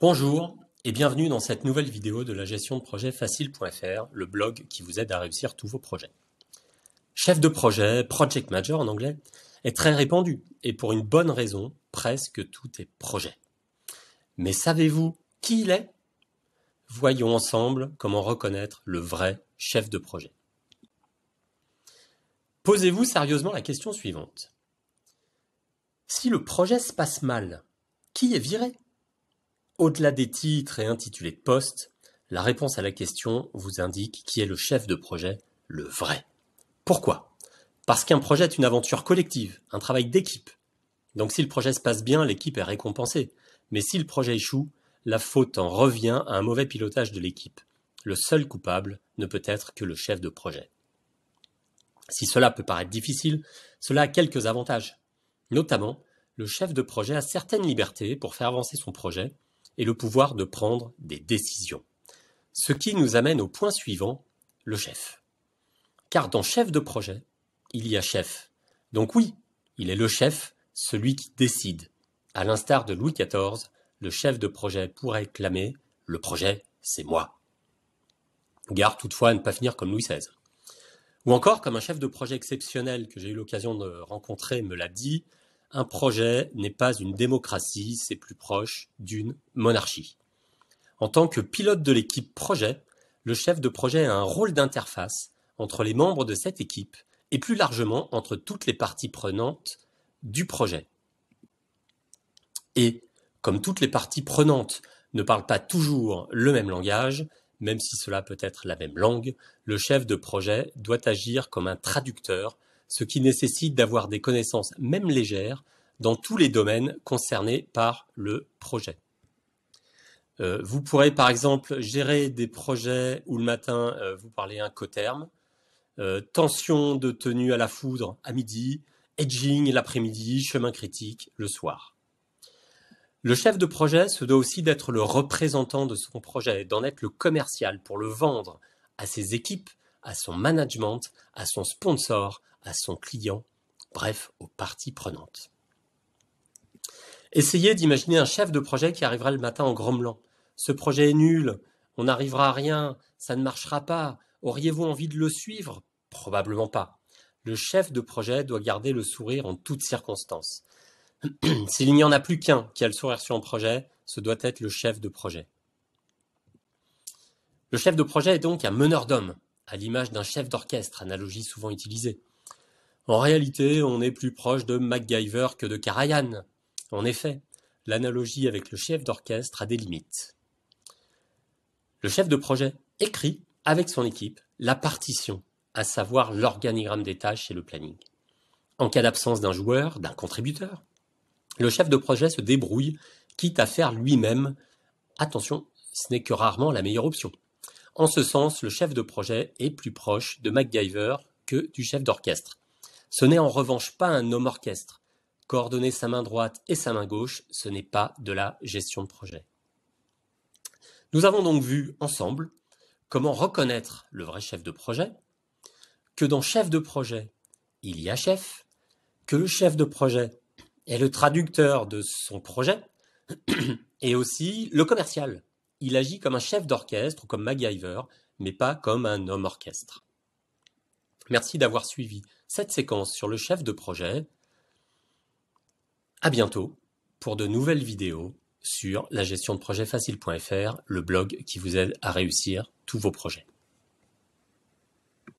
Bonjour et bienvenue dans cette nouvelle vidéo de la gestion de projet facile.fr, le blog qui vous aide à réussir tous vos projets. Chef de projet, project manager en anglais, est très répandu et pour une bonne raison, presque tout est projet. Mais savez-vous qui il est? Voyons ensemble comment reconnaître le vrai chef de projet. Posez-vous sérieusement la question suivante. Si le projet se passe mal, qui est viré? Au-delà des titres et intitulés de poste, la réponse à la question vous indique qui est le chef de projet, le vrai. Pourquoi? Parce qu'un projet est une aventure collective, un travail d'équipe. Donc si le projet se passe bien, l'équipe est récompensée. Mais si le projet échoue, la faute en revient à un mauvais pilotage de l'équipe. Le seul coupable ne peut être que le chef de projet. Si cela peut paraître difficile, cela a quelques avantages. Notamment, le chef de projet a certaines libertés pour faire avancer son projet et le pouvoir de prendre des décisions. Ce qui nous amène au point suivant, le chef. Car dans chef de projet, il y a chef. Donc oui, il est le chef, celui qui décide. À l'instar de Louis XIV, le chef de projet pourrait clamer « Le projet, c'est moi ». Gare toutefois à ne pas finir comme Louis XVI. Ou encore, comme un chef de projet exceptionnel que j'ai eu l'occasion de rencontrer me l'a dit, un projet n'est pas une démocratie, c'est plus proche d'une monarchie. En tant que pilote de l'équipe projet, le chef de projet a un rôle d'interface entre les membres de cette équipe et plus largement entre toutes les parties prenantes du projet. Et, comme toutes les parties prenantes ne parlent pas toujours le même langage, même si cela peut être la même langue, le chef de projet doit agir comme un traducteur, ce qui nécessite d'avoir des connaissances, même légères, dans tous les domaines concernés par le projet. Vous pourrez par exemple gérer des projets où le matin vous parlez Incoterm, tension de tenue à la foudre à midi, edging l'après-midi, chemin critique le soir. Le chef de projet se doit aussi d'être le représentant de son projet, d'en être le commercial pour le vendre à ses équipes, à son management, à son sponsor, à son client, bref, aux parties prenantes. Essayez d'imaginer un chef de projet qui arrivera le matin en grommelant. Ce projet est nul, on n'arrivera à rien, ça ne marchera pas. Auriez-vous envie de le suivre? Probablement pas. Le chef de projet doit garder le sourire en toutes circonstances. S'il n'y en a plus qu'un qui a le sourire sur un projet, ce doit être le chef de projet. Le chef de projet est donc un meneur d'hommes, à l'image d'un chef d'orchestre, analogie souvent utilisée. En réalité, on est plus proche de MacGyver que de Karajan. En effet, l'analogie avec le chef d'orchestre a des limites. Le chef de projet écrit, avec son équipe, la partition, à savoir l'organigramme des tâches et le planning. En cas d'absence d'un joueur, d'un contributeur, le chef de projet se débrouille, quitte à faire lui-même. Attention, ce n'est que rarement la meilleure option. En ce sens, le chef de projet est plus proche de MacGyver que du chef d'orchestre. Ce n'est en revanche pas un homme orchestre. Coordonner sa main droite et sa main gauche, ce n'est pas de la gestion de projet. Nous avons donc vu ensemble comment reconnaître le vrai chef de projet, que dans chef de projet, il y a chef, que le chef de projet est le traducteur de son projet, et aussi le commercial. Il agit comme un chef d'orchestre ou comme MacGyver, mais pas comme un homme orchestre. Merci d'avoir suivi cette séquence sur le chef de projet. À bientôt pour de nouvelles vidéos sur la gestion de projet facile.fr, le blog qui vous aide à réussir tous vos projets.